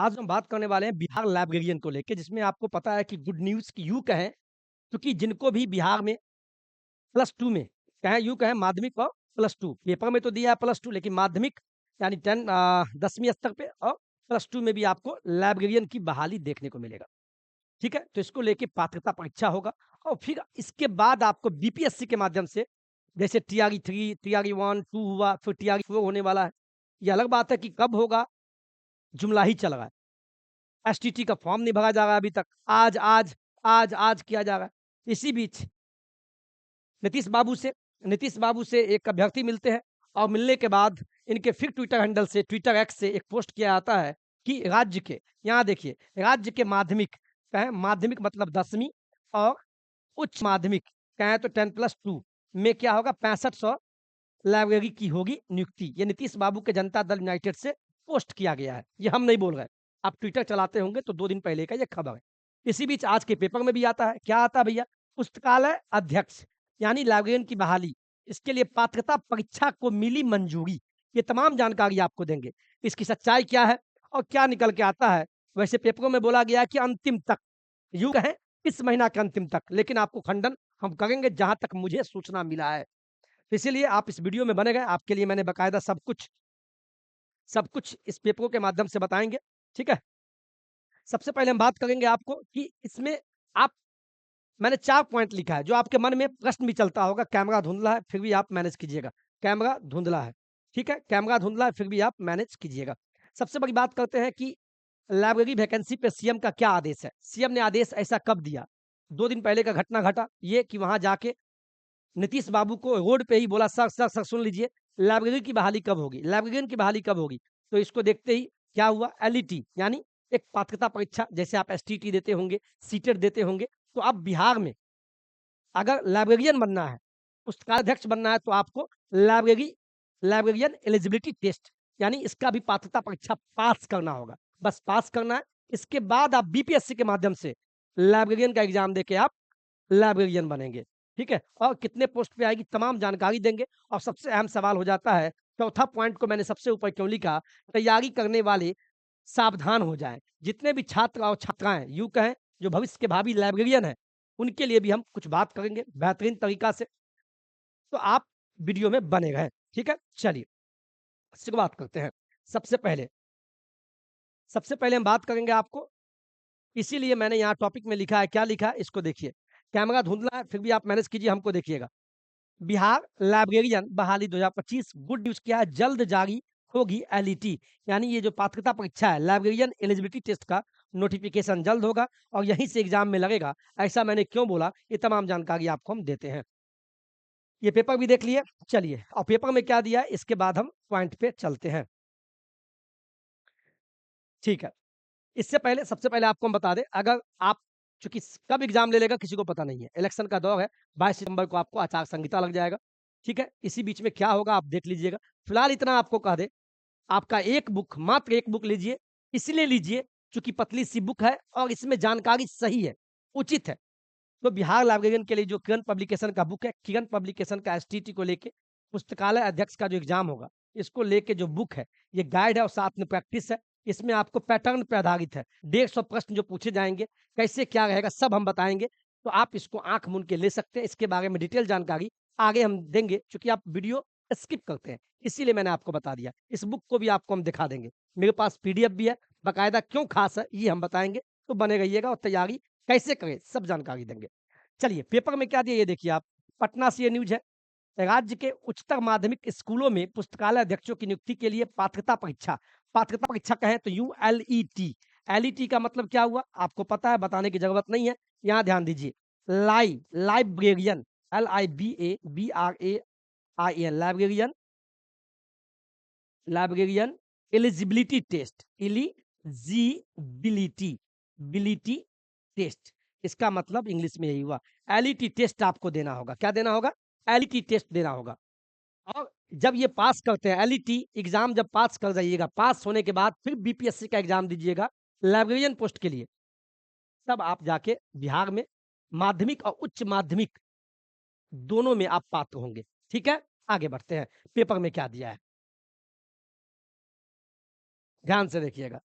आज हम बात करने वाले हैं बिहार लाइब्रेरियन को लेके, जिसमें आपको पता है कि गुड न्यूज़ की यूँ कहें, क्योंकि जिनको भी बिहार में प्लस 2 में कहें यूँ कहें माध्यमिक और प्लस 2 पेपर में तो दिया है प्लस 2 लेकिन माध्यमिक यानी 10वीं स्तर पे और प्लस 2 में भी आपको लाइब्रेरियन की बहाली देखने को मिलेगा। ठीक है? तो इसको लेके पात्रता परीक्षा होगा और फिर इसके बाद आपको बीपीएससी के माध्यम से जैसे टीआरई 3, टीआरई 1, 2 हुआ, फिर टीआरई 4 होने वाला है। ये अलग बात है कि कब होगा, जुमला ही चल रहा है। एसटीटी का फॉर्म नहीं भरा जा रहा है अभी तक। आज किया जा रहा है। इसी बीच नीतीश बाबू से नीतीश बाबू से एक अभ्यर्थी मिलते हैं और मिलने के बाद इनके फिर ट्विटर हैंडल से, ट्विटर एक्स से एक पोस्ट किया जाता है कि राज्य के यहाँ देखिए, राज्य के माध्यमिक कहें माध्यमिक मतलब 10वीं और उच्च माध्यमिक कहें तो 10+2 में क्या होगा 6500 लाइब्रेरी की होगी नियुक्ति। ये नीतीश बाबू के जनता दल यूनाइटेड से पोस्ट किया गया है। ये हम नहीं बोल रहे हैं। आप ट्विटर चलाते होंगे तो 2 दिन पहले का ये खबर है। इसी बीच आज के पेपर में भी आता है। क्या आता है भैया? पुस्तकालय अध्यक्ष यानी लाइब्रेरियन की बहाली। इसके लिए पात्रता परीक्षा को मिली मंजूरी। ये तमाम जानकारी आपको देंगे। इसकी सच्चाई क्या है और क्या निकल के आता है? वैसे पेपरों में बोला गया है कि अंतिम तक, यूँ कहें इस महीना के अंतिम तक, लेकिन आपको खंडन हम करेंगे जहाँ तक मुझे सूचना मिला है। तो इसीलिए आप इस वीडियो में बने रहें, आपके लिए मैंने बाकायदा सब कुछ इस पेपरों के माध्यम से बताएँगे, ठीक है? सबसे पहले हम बात करेंगे आपको कि इसमें आप मैंने 4 पॉइंट लिखा है, जो आपके मन में प्रश्न भी चलता होगा, कैमरा धुंधला है, फिर भी आप मैनेज कीजिएगा। कैमरा धुंधला है, ठीक है? कैमरा धुंधला है, फिर भी आप मैनेज कीजिएगा। सबसे बड़ी बात करते हैं कि लाइब्रेरी वैकेंसी पे सीएम का क्या आदेश है? सीएम ने आदेश ऐसा कब दिया? 2 दिन पहले का घटना घटा, ये कि वहाँ जाके नीतीश बाबू को रोड पे ही बोला, "सर सुन लीजिए, लाइब्रेरी की बहाली कब होगी? लाइब्रेरियन की बहाली कब होगी?" तो इसको देखते ही क्या हुआ, एलईटी यानी एक पात्रता परीक्षा, जैसे आप एसटीटी देते होंगे, सीटेट देते होंगे, तो अब बिहार में अगर लाइब्रेरियन बनना है, पुस्तकालयाध्यक्ष बनना है, तो आपको लाइब्रेरियन एलिजिबिलिटी टेस्ट यानी इसका भी पात्रता परीक्षा पास करना होगा। बस पास करना है, इसके बाद आप बीपीएससी के माध्यम से लाइब्रेरियन का एग्ज़ाम देके आप लाइब्रेरियन बनेंगे, ठीक है? और कितने पोस्ट पे आएगी तमाम जानकारी देंगे और सबसे अहम सवाल हो जाता है, चौथा पॉइंट को मैंने सबसे ऊपर क्यों लिखा, तैयारी करने वाले सावधान हो जाएँ। जितने भी छात्र और छात्राएँ यूँ कहें जो भविष्य के भावी लाइब्रेरियन हैं, उनके लिए भी हम कुछ बात करेंगे बेहतरीन तरीका से, तो आप वीडियो में बने रहें, ठीक है? चलिए, शुरुआत करते हैं। सबसे पहले सबसे पहले हम बात करेंगे आपको, इसीलिए मैंने यहाँ टॉपिक में लिखा है, क्या लिखा है? इसको देखिए। कैमरा धुंधला है, फिर भी आप मैनेज कीजिए, हमको देखिएगा। बिहार लाइब्रेरियन बहाली 2025 गुड न्यूज़ क्या है, जल्द जारी होगी एलईटी यानी ये जो पात्रता परीक्षा है लाइब्रेरियन एलिजिबिलिटी टेस्ट का नोटिफिकेशन जल्द होगा और यहीं से एग्जाम में लगेगा। ऐसा मैंने क्यों बोला, ये तमाम जानकारी आपको हम देते हैं। ये पेपर भी देख लिए, चलिए और पेपर में क्या दिया है इसके बाद हम पॉइंट पे चलते हैं। ठीक है, इससे पहले सबसे पहले आपको हम बता दें, अगर आप चूँकि कब एग्ज़ाम ले लेगा किसी को पता नहीं है। इलेक्शन का दौर है, 22 सितंबर को आपको आचार संहिता लग जाएगा, ठीक है? इसी बीच में क्या होगा आप देख लीजिएगा। फिलहाल इतना आपको कह दें, आपका एक बुक मात्र 1 बुक लीजिए, इसलिए लीजिए चूँकि पतली-सी बुक है और इसमें जानकारी सही है, उचित है। तो बिहार लाइब्रेरियन के लिए जो किरण पब्लिकेशन का बुक है, किरण पब्लिकेशन का एसटीटी को लेके पुस्तकालय अध्यक्ष का जो एग्ज़ाम होगा, इसको लेके जो बुक है, ये गाइड है और साथ में प्रैक्टिस है। इसमें आपको पैटर्न पे आधारित है। 150 प्रश्न जो पूछे जाएँगे, कैसे क्या रहेगा सब हम बताएँगे। तो आप इसको आँख मूंद के ले सकते हैं। इसके बारे में डिटेल जानकारी आगे हम देंगे, चूँकि आप वीडियो स्किप करते हैं, इसीलिए मैंने आपको बता दिया। इस बुक को भी आपको हम दिखा देंगे। मेरे पास पीडीएफ भी है, बाकायदा क्यों खास है, ये हम बताएँगे। तो बने रहिएगा और तैयारी कैसे करें, सब जानकारी देंगे। चलिए, पेपर में क्या दिया ये देखिए आप। पटना से ये न्यूज़ है। राज्य के उच्चतर माध्यमिक स्कूलों में पुस्तकालय अध्यक्षों की नियुक्ति के लिए पात्रता परीक्षा कहें तो यूएलईटी। एलईटी का मतलब क्या हुआ? आपको पता है, बताने की ज़रूरत नहीं है। यहाँ ध्यान दीजिए। Librarian librarian librarian eligibility test eligibility बिलिटी टेस्ट, इसका मतलब इंग्लिश में यही हुआ। एलईटी टेस्ट आपको देना होगा। क्या देना होगा? एलईटी टेस्ट देना होगा। और जब ये पास करते हैं एलईटी एग्जाम, जब पास कर जाइएगा, पास होने के बाद फिर बीपीएससी का एग्जाम दीजिएगा लाइब्रेरियन पोस्ट के लिए, तब आप जाके बिहार में माध्यमिक और उच्च माध्यमिक दोनों में आप पात्र होंगे। ठीक है, आगे बढ़ते हैं। पेपर में क्या दिया है, ध्यान से देखिएगा।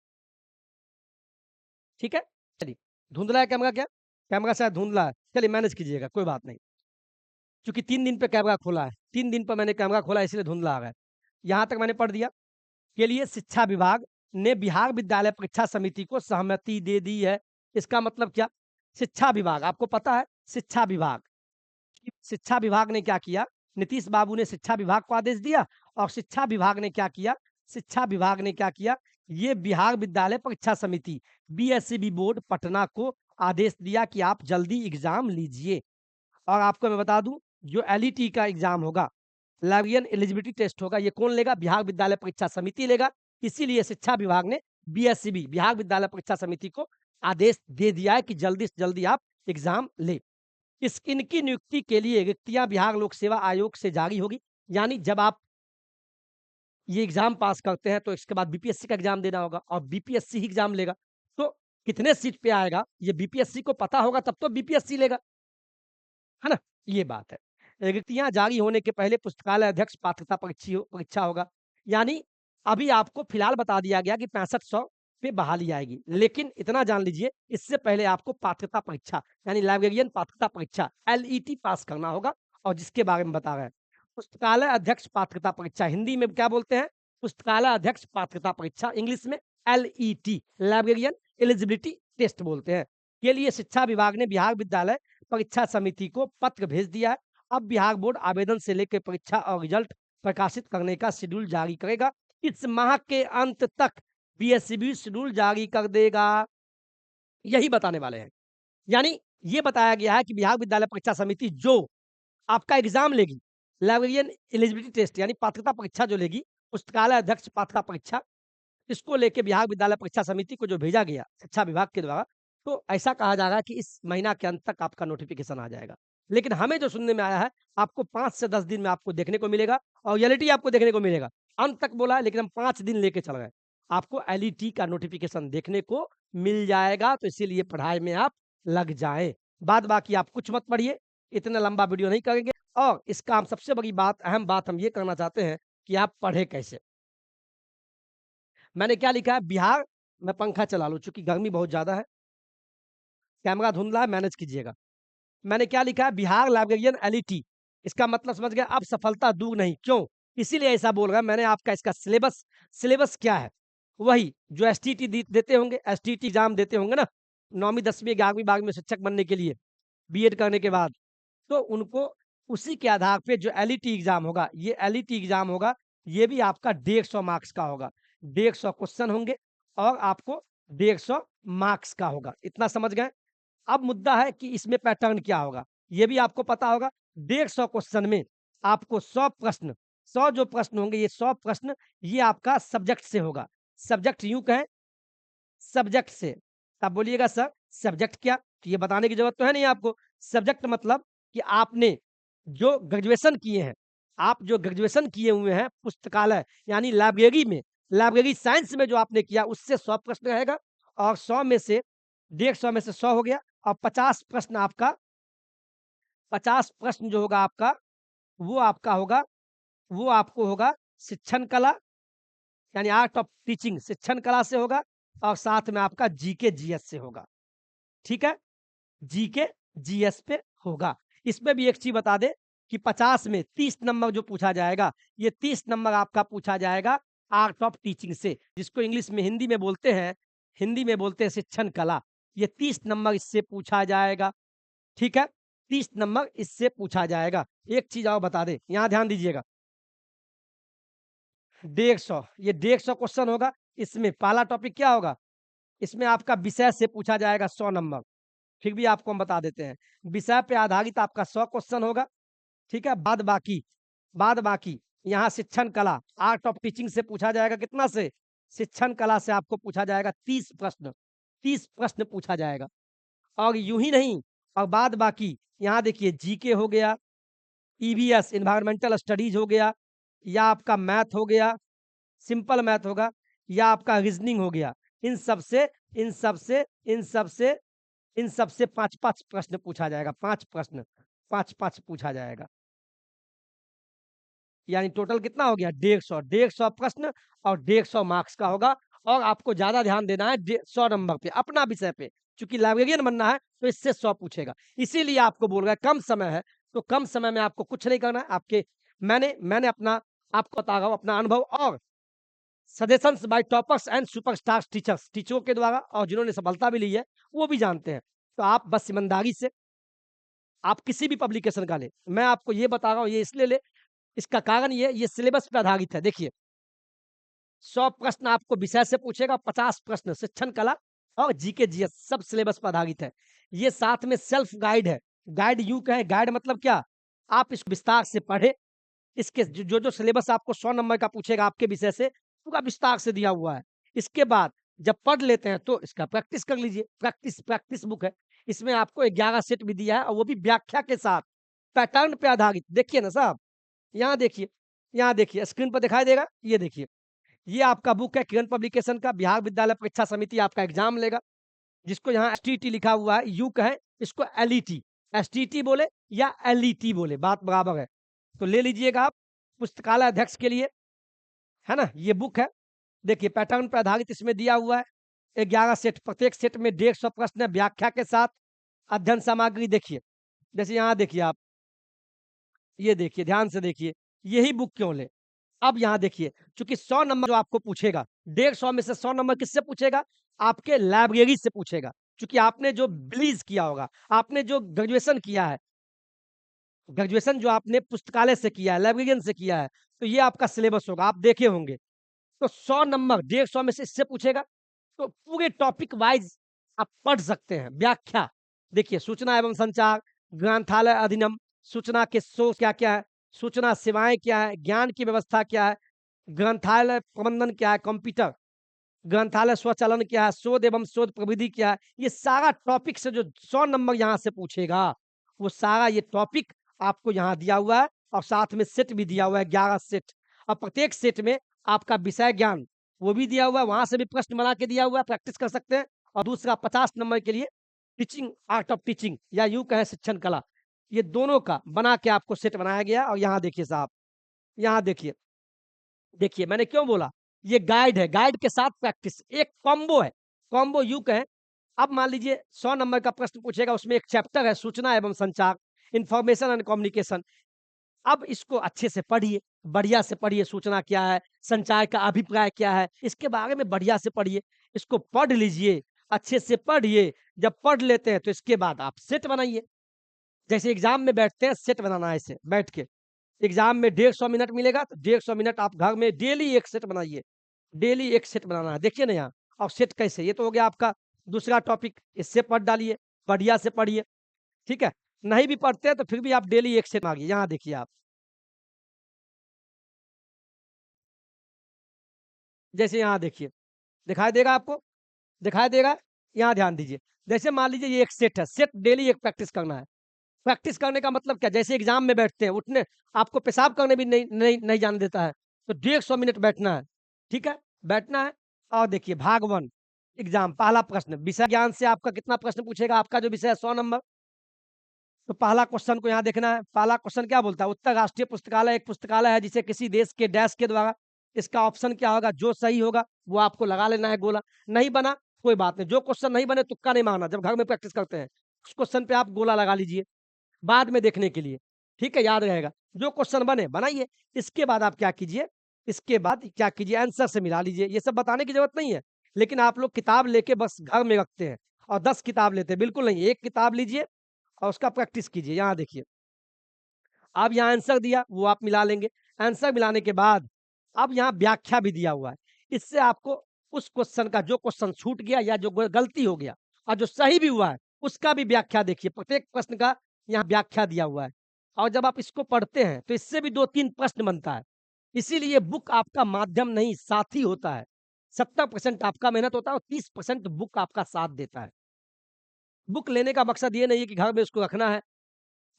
ठीक है? चलिए, धुंधला है कैमरा क्या? कैमरा शायद धुंधला है, चलिए मैनेज कीजिएगा, कोई बात नहीं। चूँकि 3 दिन पे कैमरा खोला है, 3 दिन पर मैंने कैमरा खोला इसलिए धुंधला आ रहा है। यहाँ तक मैंने पढ़ दिया। के लिए शिक्षा विभाग ने बिहार विद्यालय परीक्षा समिति को सहमति दे दी है। इसका मतलब क्या? शिक्षा विभाग, आपको पता है शिक्षा विभाग, शिक्षा विभाग ने क्या किया? नीतीश बाबू ने शिक्षा विभाग को आदेश दिया और शिक्षा विभाग ने क्या किया? शिक्षा विभाग ने क्या किया? ये बिहार विद्यालय परीक्षा समिति बीएसईबी बोर्ड पटना को आदेश दिया कि आप जल्दी एग्जाम लीजिए। और आपको मैं बता दूं, जो एलईटी का एग्जाम होगा, लाइब्रेरियन एलिजिबिलिटी टेस्ट होगा, ये कौन लेगा? बिहार विद्यालय परीक्षा समिति लेगा। इसीलिए शिक्षा विभाग ने बीएसईबी बिहार विद्यालय परीक्षा समिति को आदेश दे दिया है कि जल्दी से जल्दी आप एग्जाम लें। इनकी नियुक्ति के लिए रिक्तियां बिहार लोक सेवा आयोग से जारी होगी। यानी जब आप ये एग्जाम पास करते हैं तो इसके बाद बीपीएससी का एग्जाम देना होगा और बीपीएससी ही एग्जाम लेगा। तो कितने सीट पे आएगा ये बीपीएससी को पता होगा, तब तो बीपीएससी लेगा, है ना? ये बात है। रिक्तियाँ जारी होने के पहले पुस्तकालय अध्यक्ष पात्रता परीक्षा होगा। यानी अभी आपको फिलहाल बता दिया गया कि 6500 पे बहाली आएगी। लेकिन इतना जान लीजिए, इससे पहले आपको पात्रता परीक्षा यानी लाइब्रेरियन पात्रता परीक्षा एलईटी पास करना होगा, और जिसके बारे में बता रहे हैं। पुस्तकालय अध्यक्ष पात्रता परीक्षा हिंदी में क्या बोलते हैं? पुस्तकालय अध्यक्ष पात्रता परीक्षा, इंग्लिश में एलईटी लाइब्रेरियन एलिजिबिलिटी टेस्ट बोलते हैं। के लिए शिक्षा विभाग ने बिहार विद्यालय परीक्षा समिति को पत्र भेज दिया है। अब बिहार बोर्ड आवेदन से लेकर परीक्षा और रिजल्ट प्रकाशित करने का शेड्यूल जारी करेगा। इस माह के अंत तक बीएसईबी शेड्यूल जारी कर देगा। यही बताने वाले हैं। यानी ये बताया गया है कि बिहार विद्यालय परीक्षा समिति जो आपका एग्जाम लेगी, लाइब्रेरियन एलिजिबिलिटी टेस्ट यानी पात्रता परीक्षा जो लेगी, पुस्तकालय अध्यक्ष पात्रता परीक्षा, इसको लेके बिहार विद्यालय परीक्षा समिति को जो भेजा गया शिक्षा विभाग के द्वारा, तो ऐसा कहा जा रहा है कि इस महीना के अंत तक आपका नोटिफिकेशन आ जाएगा। लेकिन हमें जो सुनने में आया है, आपको 5 से 10 दिन में आपको देखने को मिलेगा और एलईटी आपको देखने को मिलेगा। अंत तक बोला है, लेकिन हम 5 दिन लेके चल रहे हैं। आपको एलईटी का नोटिफिकेशन देखने को मिल जाएगा, तो इसीलिए पढ़ाई में आप लग जाएँ। बाद बाकी आप कुछ मत पढ़िए, इतना लंबा वीडियो नहीं करेंगे। और इसका हम सबसे बड़ी बात, अहम बात हम ये करना चाहते हैं कि आप पढ़ें कैसे? मैंने क्या लिखा है? बिहार, मैं पंखा चला लूँ चूँकि गर्मी बहुत ज़्यादा है, कैमरा धुंधला है, मैनेज कीजिएगा। मैंने क्या लिखा है? बिहार लाइब्रेरियन एलईटी, इसका मतलब समझ गए, अब सफलता दूर नहीं। क्यों? इसीलिए ऐसा बोल रहा है। मैंने आपका इसका सिलेबस, सिलेबस क्या है? वही जो एसटीटी देते होंगे, एसटीटी एग्ज़ाम देते होंगे ना, 9वीं, 10वीं, 11वीं, 12वीं में शिक्षक बनने के लिए, बीएड करने के बाद, तो उनको उसी के आधार पे जो एलईटी एग्ज़ाम होगा, ये एलईटी एग्ज़ाम होगा, ये भी आपका 150 मार्क्स का होगा। 150 क्वेश्चन होंगे और आपको 150 मार्क्स का होगा। इतना समझ गए? अब मुद्दा है कि इसमें पैटर्न क्या होगा, ये भी आपको पता होगा। 150 क्वेश्चन में आपको 100 प्रश्न, 100 जो प्रश्न होंगे, ये 100 प्रश्न ये आपका सब्जेक्ट से होगा। सब्जेक्ट यूँ कहें, सब्जेक्ट से। आप बोलिएगा सर सब्जेक्ट क्या? तो ये बताने की ज़रूरत तो है नहीं आपको। सब्जेक्ट मतलब कि आपने जो ग्रेजुएशन किए हैं, आप जो ग्रेजुएशन किए हुए हैं पुस्तकालय यानी लाइब्रेरी में, लाइब्रेरी साइंस में जो आपने किया, उससे 100 प्रश्न रहेगा और 100 में से 150 में से 100 हो गया और 50 प्रश्न आपका, 50 प्रश्न जो होगा आपका, वो आपका होगा, वो आपको होगा शिक्षण कला यानी आर्ट ऑफ टीचिंग, शिक्षण कला से होगा और साथ में आपका जीके जीएस से होगा। ठीक है? जीके जीएस पे होगा। इसमें भी एक चीज़ बता दें कि 50 में 30 नंबर जो पूछा जाएगा, ये 30 नंबर आपका पूछा जाएगा आर्ट ऑफ टीचिंग से, जिसको इंग्लिश में, हिंदी में बोलते हैं, हिंदी में बोलते हैं शिक्षण कला। ये 30 नंबर इससे पूछा जाएगा। ठीक है? 30 नंबर इससे पूछा जाएगा। एक चीज़ और बता दें, यहाँ ध्यान दीजिएगा। 150, ये 150 क्वेश्चन होगा। इसमें पहला टॉपिक क्या होगा? इसमें आपका विषय से पूछा जाएगा 100 नंबर। फिर भी आपको हम बता देते हैं। विषय पे आधारित आपका 100 क्वेश्चन होगा। ठीक है? बाद बाकी यहाँ शिक्षण कला, आर्ट ऑफ टीचिंग से पूछा जाएगा कितना से? शिक्षण कला से आपको पूछा जाएगा 30 प्रश्न, 30 प्रश्न पूछा जाएगा। और यूँ ही नहीं, और बाद बाकी यहाँ देखिए जीके हो गया, ईवीएस एनवायरमेंटल स्टडीज़ हो गया, या आपका मैथ हो गया, सिंपल मैथ होगा, या आपका रीज़निंग हो गया। इन सब से इन सब से इन सब से इन सब से 5-5 प्रश्न पूछा जाएगा, 5 प्रश्न, 5-5 पूछा जाएगा। यानी टोटल कितना हो गया? 150, 150 प्रश्न और 150 मार्क्स का होगा और आपको ज़्यादा ध्यान देना है 100 नंबर पे, अपना विषय पे। चूँकि लाइब्रेरियन बनना है, तो इससे 100 पूछेगा। इसीलिए आपको बोल रहा है कम समय है, तो कम समय में आपको कुछ नहीं करना है। आपके मैंने अपना आपको बता रहा हूँ अपना अनुभव और suggestions by toppers and superstars teachers, टीचरों के द्वारा और जिन्होंने सफलता भी ली है, वो भी जानते हैं। तो आप बस ईमानदारी से आप किसी भी पब्लिकेशन का लें। मैं आपको ये बता रहा हूँ, ये इसलिए लें, इसका कारण ये सिलेबस पे आधारित है। देखिए 100 प्रश्न आपको विषय से पूछेगा, 50 प्रश्न शिक्षण कला और जीके जीएस सब सिलेबस पर आधारित है। ये साथ में सेल्फ गाइड है। गाइड यूँ कहें, गाइड मतलब क्या? आप इसको विस्तार से पढ़ें। इसके जो सिलेबस आपको 100 नंबर का पूछेगा आपके विषय से, पूरा विस्तार से दिया हुआ है। इसके बाद जब पढ़ लेते हैं तो इसका प्रैक्टिस कर लीजिए। प्रैक्टिस प्रैक्टिस बुक है। इसमें आपको 11 सेट भी दिया है और वो भी व्याख्या के साथ, पैटर्न पे आधारित। देखिए ना साहब, यहाँ देखिए स्क्रीन पर दिखाई देगा, ये देखिए। ये आपका बुक है किरण पब्लिकेशन का, बिहार विद्यालय परीक्षा समिति आपका एग्जाम लेगा, जिसको यहाँ एसटीटी लिखा हुआ है, यूँ कहें इसको एलईटी, एसटीटी बोले या एलईटी बोले, बात बराबर है। तो ले लीजिएगा आप पुस्तकालय अध्यक्ष के लिए, है ना? ये बुक है। देखिए पैटर्न पर आधारित इसमें दिया हुआ है। 11 सेट, प्रत्येक सेट में 150 प्रश्न है व्याख्या के साथ। अध्ययन सामग्री देखिए, जैसे यहाँ देखिए आप, ये देखिए ध्यान से देखिए, यही बुक क्यों लें? अब यहाँ देखिए, चूँकि 100 नंबर जो आपको पूछेगा, 150 में से 100 नंबर किससे पूछेगा? आपके लाइब्रेरी से पूछेगा। चूँकि आपने जो बिलीज़ किया होगा, आपने जो ग्रेजुएशन किया है, ग्रेजुएशन जो आपने पुस्तकालय से किया है, लाइब्रेरियन से किया है, तो ये आपका सिलेबस होगा, आप देखे होंगे। तो 100 नंबर 150 में से इससे पूछेगा, तो पूरे टॉपिक वाइज़ आप पढ़ सकते हैं। व्याख्या, देखिए सूचना एवं संचार, ग्रंथालय अधिनियम, सूचना के सोर्स क्या-क्या है, सूचना सेवाएँ क्या है, ज्ञान की व्यवस्था क्या है, ग्रंथालय प्रबंधन क्या है, कंप्यूटर, ग्रंथालय स्वचालन क्या है, शोध एवं शोध प्रविधि क्या है, ये सारा टॉपिक से जो 100 नंबर यहाँ से पूछेगा, वो सारा ये टॉपिक आपको यहाँ दिया हुआ है और साथ में सेट भी दिया हुआ है 11 सेट। और प्रत्येक सेट में आपका विषय ज्ञान वो भी दिया हुआ है, वहाँ से भी प्रश्न बना के दिया हुआ है, प्रैक्टिस कर सकते हैं। और दूसरा 50 नंबर के लिए टीचिंग, आर्ट ऑफ टीचिंग या यूँ कहें शिक्षण कला, ये दोनों का बना के आपको सेट बनाया गया है। और यहाँ देखिए साहब, यहाँ देखिए, देखिए मैंने क्यों बोला? ये गाइड है, गाइड के साथ प्रैक्टिस, एक कॉम्बो है। कॉम्बो यूँ कहें, अब मान लीजिए 100 नंबर का प्रश्न पूछेगा, उसमें एक चैप्टर है सूचना एवं संचार, इन्फॉर्मेशन एंड कम्युनिकेशन। अब इसको अच्छे से पढ़िए, बढ़िया से पढ़िए, सूचना क्या है, संचार का अभिप्राय क्या है, इसके बारे में बढ़िया से पढ़िए। इसको पढ़ लीजिए, अच्छे से पढ़िए, जब पढ़ लेते हैं तो इसके बाद आप सेट बनाइए। जैसे एग्ज़ाम में बैठते हैं, सेट बनाना है ऐसे बैठ के। एग्ज़ाम में 150 मिनट मिलेगा, तो 150 मिनट आप घर में डेली 1 सेट बनाइए। डेली 1 सेट बनाना है, देखिए ना यहाँ। और सेट कैसे? ये तो हो गया आपका दूसरा टॉपिक, इससे पढ़ डालिए, बढ़िया से पढ़िए, ठीक है? नहीं भी पढ़ते हैं तो फिर भी आप डेली 1 सेट माँगिए, यहाँ देखिए आप। जैसे यहाँ देखिए, दिखाई देगा आपको? दिखाई देगा? यहाँ ध्यान दीजिए। जैसे मान लीजिए ये एक सेट है, सेट डेली एक प्रैक्टिस करना है। प्रैक्टिस करने का मतलब क्या? जैसे एग्ज़ाम में बैठते हैं, उठने आपको पेशाब करने भी नहीं जाने देता है, तो 150 मिनट बैठना है, ठीक है? बैठना है और देखिए भाग 1 एग्ज़ाम पहला प्रश्न, विषय ज्ञान से आपका कितना प्रश्न पूछेगा? आपका जो विषय है 100 नंबर, तो पहला क्वेश्चन को यहाँ देखना है। पहला क्वेश्चन क्या बोलता है? उत्तर राष्ट्रीय पुस्तकालय एक पुस्तकालय है जिसे किसी देश के डैश के द्वारा, इसका ऑप्शन क्या होगा? जो सही होगा वो आपको लगा लेना है गोला, नहीं बना कोई बात नहीं, जो क्वेश्चन नहीं बने तुक्का नहीं मारना, जब घर में प्रैक्टिस करते हैं, उस क्वेश्चन पे आप गोला लगा लीजिए। बाद में देखने के लिए, ठीक है? याद रहेगा। जो क्वेश्चन बने बनाइए, इसके बाद आप क्या कीजिए, इसके बाद क्या कीजिए आंसर से मिला लीजिए। ये सब बताने की ज़रूरत नहीं है, लेकिन आप लोग किताब लेके बस घर में रखते हैं और 10 किताब लेते हैं, बिल्कुल नहीं। 1 किताब लीजिए और उसका प्रैक्टिस कीजिए। यहाँ देखिए, अब यहाँ आंसर दिया, वो आप मिला लेंगे। आंसर मिलाने के बाद अब यहाँ व्याख्या भी दिया हुआ है। इससे आपको उस क्वेश्चन का जो क्वेश्चन छूट गया या जो गलती हो गया और जो सही भी हुआ है, उसका भी व्याख्या देखिए। प्रत्येक प्रश्न का यहाँ व्याख्या दिया हुआ है और जब आप इसको पढ़ते हैं, तो इससे भी 2-3 प्रश्न बनता है। इसीलिए बुक आपका माध्यम नहीं, साथी होता है। 70% आपका मेहनत होता है और 30% बुक आपका साथ देता है। बुक लेने का मकसद ये नहीं है कि घर में उसको रखना है।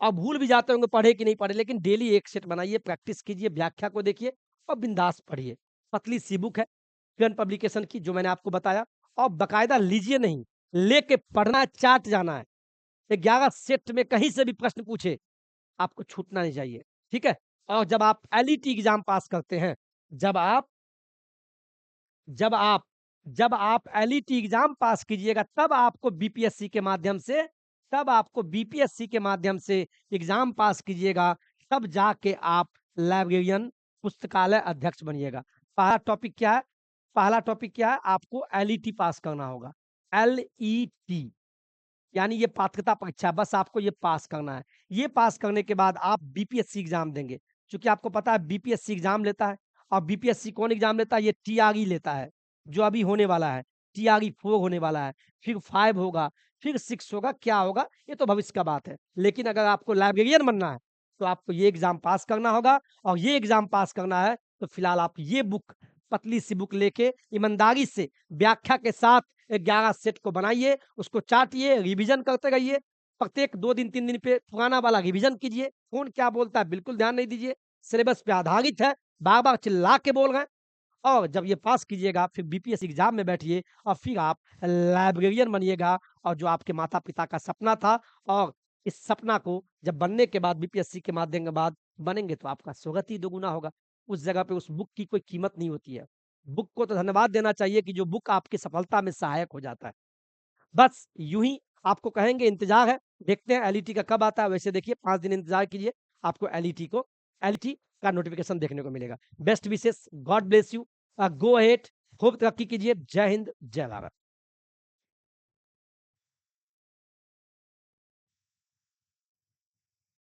आप भूल भी जाते होंगे पढ़े कि नहीं पढ़े, लेकिन डेली 1 सेट बनाइए, प्रैक्टिस कीजिए, व्याख्या को देखिए और बिंदास पढ़िए। पतली सी बुक है, किरण पब्लिकेशन की, जो मैंने आपको बताया। और बाकायदा लीजिए नहीं, लेके पढ़ना है, चाट जाना है। 11 सेट में कहीं से भी प्रश्न पूछे, आपको छूटना नहीं चाहिए, ठीक है? और जब आप एलईटी एग्ज़ाम पास करते हैं, जब आप जब आप जब आप एलईटी एग्ज़ाम पास कीजिएगा तब आपको बीपीएससी के माध्यम से एग्ज़ाम पास कीजिएगा, तब जाके आप लाइब्रेरियन पुस्तकालय अध्यक्ष बनिएगा। पहला टॉपिक क्या है? पहला टॉपिक क्या है? आपको एलईटी पास करना होगा। एलईटी यानी ये पात्रता परीक्षा है, बस आपको ये पास करना है। ये पास करने के बाद आप बीपीएससी एग्ज़ाम देंगे। चूँकि आपको पता है बीपीएससी एग्ज़ाम लेता है और बीपीएससी कौन एग्ज़ाम लेता है? ये टीआरई लेता है, जो अभी होने वाला है। टीआरई 4 होने वाला है, फिर 5 होगा, फिर 6 होगा, क्या होगा? ये तो भविष्य का बात है। लेकिन अगर आपको लाइब्रेरियन बनना है, तो आपको ये एग्ज़ाम पास करना होगा और ये एग्ज़ाम पास करना है, तो फिलहाल आप ये बुक, पतली-सी बुक लेके ईमानदारी से व्याख्या के साथ 11 सेट को बनाइए, उसको चाटिए, रिवीजन करते रहिए। प्रत्येक 2 दिन 3 दिन पे पुराना वाला रिवीजन कीजिए। कौन क्या बोलता है बिल्कुल ध्यान नहीं दीजिए। सिलेबस पे आधारित है, बार-बार चिल्ला के बोल रहे हैं और जब ये पास कीजिएगा फिर बीपीएससी एग्ज़ाम में बैठिए और फिर आप लाइब्रेरियन बनिएगा और जो आपके माता-पिता का सपना था और इस सपना को जब बनने के बाद बीपीएससी के माध्यम के बाद बनेंगे तो आपका स्वगत ही दोगुना होगा। उस जगह पे उस बुक की कोई कीमत नहीं होती है। बुक को तो धन्यवाद देना चाहिए कि जो बुक आपकी सफलता में सहायक हो जाता है। बस यूँ ही आपको कहेंगे इंतज़ार है, देखते हैं एलईटी का कब आता है, वैसे देखिए 5 दिन इंतज़ार कीजिए, आपको एलईटी का नोटिफ़िकेशन देखने को मिलेगा। Best wishes, God bless you go ahead खूब तरक्की कीजिए। जय हिंद, जय भारत।